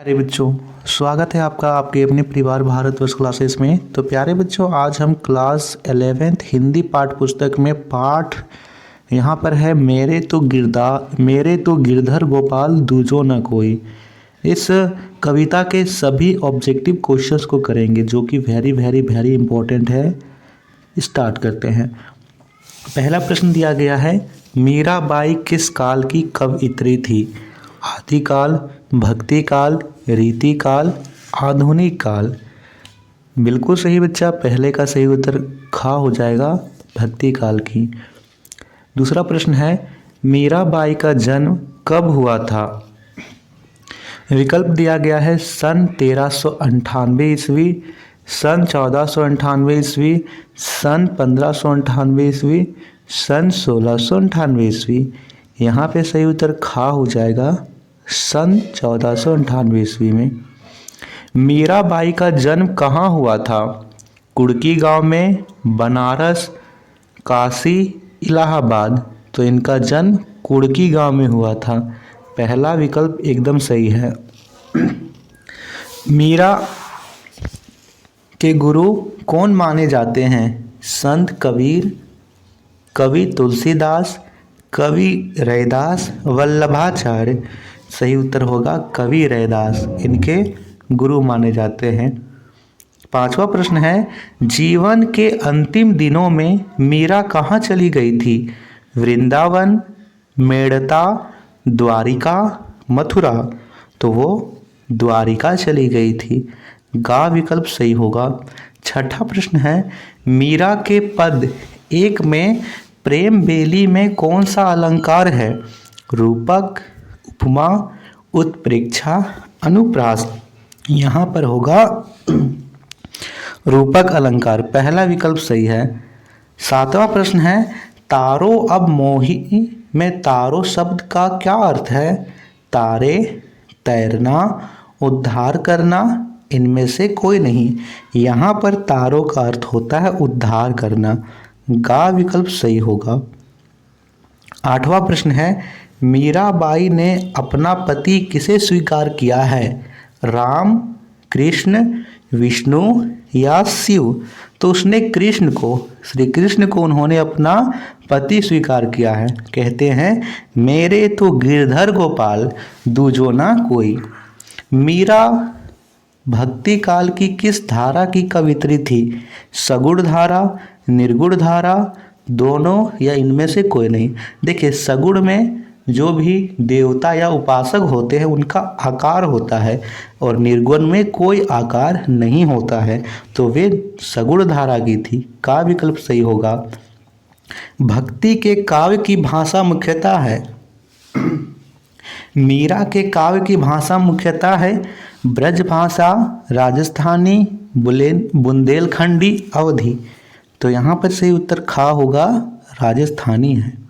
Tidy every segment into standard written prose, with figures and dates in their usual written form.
प्यारे बच्चों, स्वागत है आपका आपके अपने परिवार भारतवर्ष क्लासेस में। तो प्यारे बच्चों, आज हम क्लास 11th हिंदी पाठ पुस्तक में पाठ यहाँ पर है मेरे तो गिरधर गोपाल दूजो न कोई। इस कविता के सभी ऑब्जेक्टिव क्वेश्चंस को करेंगे जो कि वेरी वेरी वेरी इंपॉर्टेंट है। स्टार्ट करते हैं। पहला प्रश्न दिया गया है, मीराबाई किस काल की कवयित्री थी? आदिकाल, भक्ति काल, रीति काल, आधुनिक काल। बिल्कुल सही बच्चा, पहले का सही उत्तर खा हो जाएगा, भक्ति काल की। दूसरा प्रश्न है, मीराबाई का जन्म कब हुआ था? विकल्प दिया गया है सन 1398 ईस्वी, सन 1498 ईस्वी, सन 1598 ईस्वी, सन 1698 ईस्वी। यहाँ पे सही उत्तर खा हो जाएगा, सन 1498 ईस्वी में। मीराबाई का जन्म कहाँ हुआ था? कुड़की गांव में, बनारस, काशी, इलाहाबाद। तो इनका जन्म कुड़की गांव में हुआ था। पहला विकल्प एकदम सही है। मीरा के गुरु कौन माने जाते हैं? संत कबीर, कवि तुलसीदास, कवि रैदास, वल्लभाचार्य। सही उत्तर होगा कवि रैदास, इनके गुरु माने जाते हैं। पांचवा प्रश्न है, जीवन के अंतिम दिनों में मीरा कहाँ चली गई थी? वृंदावन, मेड़ता, द्वारिका, मथुरा। तो वो द्वारिका चली गई थी। गा विकल्प सही होगा। छठा प्रश्न है, मीरा के पद एक में प्रेम बेली में कौन सा अलंकार है? रूपक, उपमा, उत्प्रेक्षा, अनुप्रास। यहाँ पर होगा रूपक अलंकार, पहला विकल्प सही है। सातवां प्रश्न है, तारो अब मोही में तारो शब्द का क्या अर्थ है? तारे, तैरना, उद्धार करना, इनमें से कोई नहीं। यहाँ पर तारों का अर्थ होता है उद्धार करना। गा विकल्प सही होगा। आठवां प्रश्न है, मीराबाई ने अपना पति किसे स्वीकार किया है? राम, कृष्ण, विष्णु या शिव? तो उसने कृष्ण को, श्री कृष्ण को उन्होंने अपना पति स्वीकार किया है। कहते हैं मेरे तो गिरधर गोपाल दूजो ना कोई। मीरा भक्ति काल की किस धारा की कवित्री थी? सगुण धारा, निर्गुण धारा, दोनों या इनमें से कोई नहीं। देखिए, सगुण में जो भी देवता या उपासक होते हैं उनका आकार होता है और निर्गुण में कोई आकार नहीं होता है, तो वे सगुण धारा की थी। का विकल्प सही होगा। भक्ति के काव्य की भाषा मुख्यतः है, मीरा के काव्य की भाषा मुख्यतः है ब्रज भाषा, राजस्थानी, बुंदेलखंडी, अवधी। तो यहाँ पर सही उत्तर खा होगा, राजस्थानी है।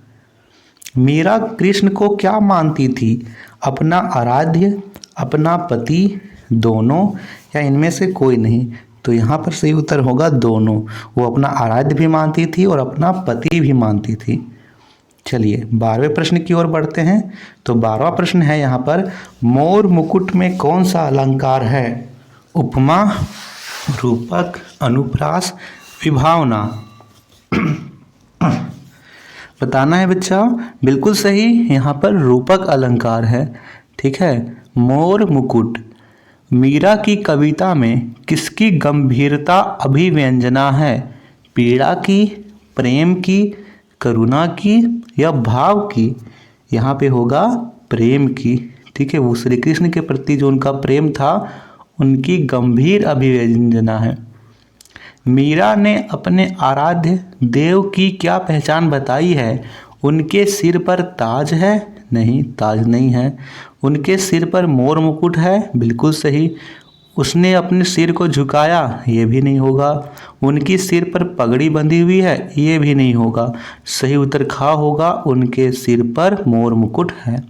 मीरा कृष्ण को क्या मानती थी? अपना आराध्य, अपना पति, दोनों या इनमें से कोई नहीं। तो यहाँ पर सही उत्तर होगा दोनों। वो अपना आराध्य भी मानती थी और अपना पति भी मानती थी। चलिए 12वें प्रश्न की ओर बढ़ते हैं। तो 12वां प्रश्न है यहाँ पर, मोर मुकुट में कौन सा अलंकार है? उपमा, रूपक, अनुप्रास, विभावना। बताना है बच्चा। बिल्कुल सही, यहाँ पर रूपक अलंकार है। ठीक है। मोर मुकुट मीरा की कविता में किसकी गंभीरता अभिव्यंजना है? पीड़ा की, प्रेम की, करुणा की या भाव की? यहाँ पे होगा प्रेम की। ठीक है, वो श्री कृष्ण के प्रति जो उनका प्रेम था उनकी गंभीर अभिव्यंजना है। मीरा ने अपने आराध्य देव की क्या पहचान बताई है? उनके सिर पर ताज है? नहीं, ताज नहीं है। उनके सिर पर मोर मुकुट है? बिल्कुल सही। उसने अपने सिर को झुकाया? ये भी नहीं होगा। उनकी सिर पर पगड़ी बंधी हुई है? ये भी नहीं होगा। सही उत्तर खा होगा, उनके सिर पर मोर मुकुट है।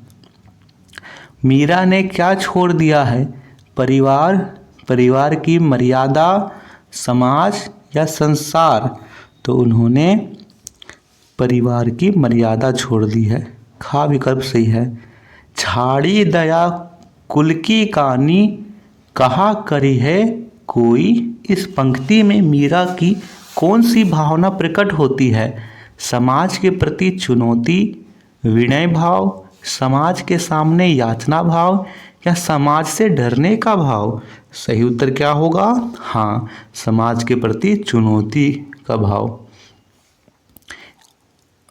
मीरा ने क्या छोड़ दिया है? परिवार, परिवार की मर्यादा, समाज या संसार? तो उन्होंने परिवार की मर्यादा छोड़ दी है। खा विकल्प सही है। झाड़ी दया कुल की कहानी कहा करी है कोई। इस पंक्ति में मीरा की कौन सी भावना प्रकट होती है? समाज के प्रति चुनौती, विनय भाव, समाज के सामने याचना भाव या समाज से डरने का भाव? सही उत्तर क्या होगा? हाँ, समाज के प्रति चुनौती का भाव।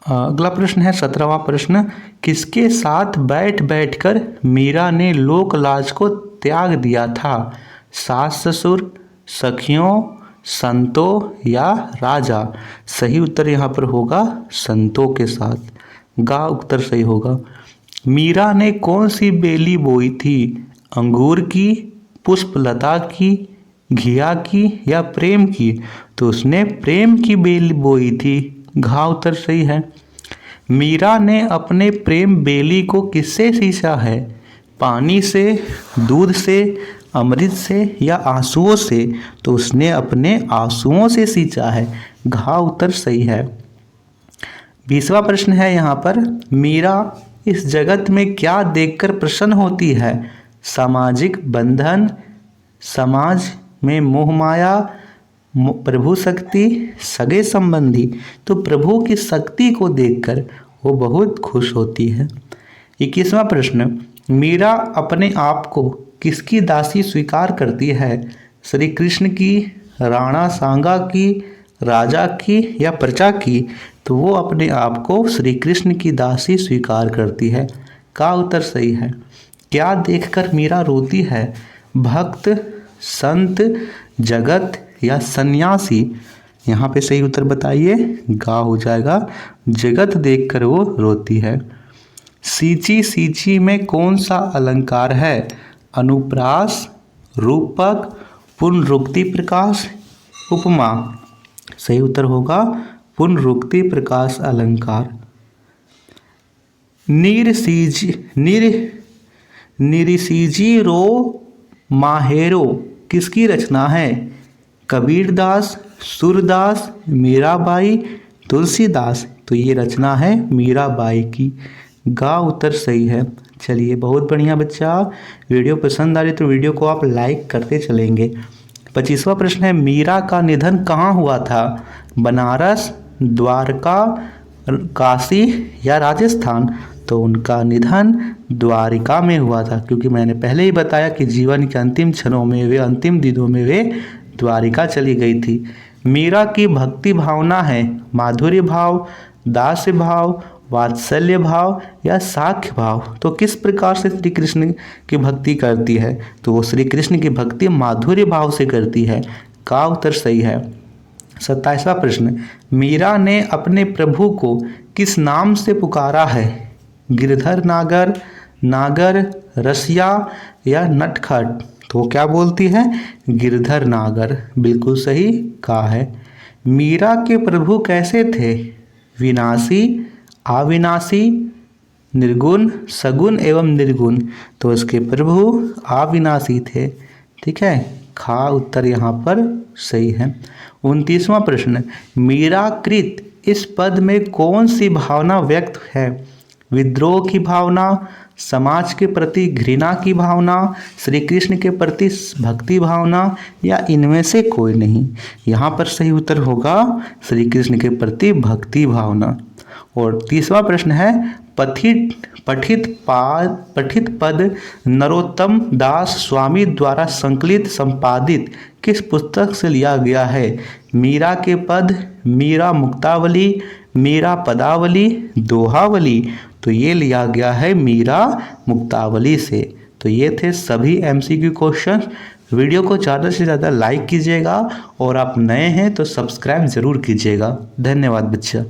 अगला प्रश्न है 17वां प्रश्न। किसके साथ बैठ बैठकर मीरा ने लोक लाज को त्याग दिया था? सास ससुर, सखियों, संतों या राजा? सही उत्तर यहाँ पर होगा संतों के साथ। गा उत्तर सही होगा। मीरा ने कौन सी बेली बोई थी? अंगूर की, पुष्पलता की, घिया की या प्रेम की? तो उसने प्रेम की बेली बोई थी। घा उत्तर सही है। मीरा ने अपने प्रेम बेली को किससे सींचा है? पानी से, दूध से, अमृत से या आंसुओं से? तो उसने अपने आंसुओं से सींचा है। घा उत्तर सही है। 20वां प्रश्न है यहाँ पर। मीरा इस जगत में क्या देखकर प्रसन्न होती है? सामाजिक बंधन, समाज में मोह माया, प्रभु शक्ति, सगे संबंधी? तो प्रभु की शक्ति को देखकर वो बहुत खुश होती है। 21वां प्रश्न। मीरा अपने आप को किसकी दासी स्वीकार करती है? श्री कृष्ण की, राणा सांगा की, राजा की या प्रजा की? तो वो अपने आप को श्री कृष्ण की दासी स्वीकार करती है। का उत्तर सही है। क्या देखकर मीरा रोती है? भक्त, संत, जगत या सन्यासी? यहाँ पे सही उत्तर बताइए। गा हो जाएगा। जगत देखकर वो रोती है। सींची सींची में कौन सा अलंकार है? अनुप्रास, रूपक, पुनरुक्ति प्रकाश, उपमा? सही उत्तर होगा पुनरुक्ति प्रकाश अलंकार। निरसीजी रो माहेरो किसकी रचना है? कबीरदास, सूरदास, मीराबाई, तुलसीदास? तो ये रचना है मीराबाई की। गा उत्तर सही है। चलिए, बहुत बढ़िया बच्चा। वीडियो पसंद आ रही तो वीडियो को आप लाइक करते चलेंगे। 25वां प्रश्न है। मीरा का निधन कहाँ हुआ था? बनारस, द्वारका, काशी या राजस्थान? तो उनका निधन द्वारिका में हुआ था, क्योंकि मैंने पहले ही बताया कि जीवन के अंतिम क्षणों में वे, अंतिम दिनों में वे द्वारिका चली गई थी। मीरा की भक्ति भावना है माधुर्य भाव, दास्य भाव, वात्सल्य भाव या साख्य भाव? तो किस प्रकार से श्री कृष्ण की भक्ति करती है? तो वो श्री कृष्ण की भक्ति माधुर्य भाव से करती है। का उत्तर सही है। 27वां प्रश्न। मीरा ने अपने प्रभु को किस नाम से पुकारा है? गिरधर नागर, नागर, रसिया या नटखट? तो क्या बोलती है? गिरधर नागर। बिल्कुल सही कहा है। मीरा के प्रभु कैसे थे? विनाशी, अविनाशी, निर्गुण, सगुण एवं निर्गुण? तो इसके प्रभु अविनाशी थे। ठीक है। खा उत्तर यहाँ पर सही है। 29वां प्रश्न। मीराकृत इस पद में कौन सी भावना व्यक्त है? विद्रोह की भावना, समाज के प्रति घृणा की भावना, श्री कृष्ण के प्रति भक्ति भावना या इनमें से कोई नहीं? यहाँ पर सही उत्तर होगा श्री कृष्ण के प्रति भक्ति भावना। और 30वां प्रश्न है। पठित पद नरोत्तम दास स्वामी द्वारा संकलित संपादित किस पुस्तक से लिया गया है? मीरा के पद, मीरा मुक्तावली, मीरा पदावली, दोहावली? तो ये लिया गया है मीरा मुक्तावली से। तो ये थे सभी MCQ क्वेश्चन। वीडियो को ज़्यादा से ज़्यादा लाइक कीजिएगा और आप नए हैं तो सब्सक्राइब ज़रूर कीजिएगा। धन्यवाद बच्चा।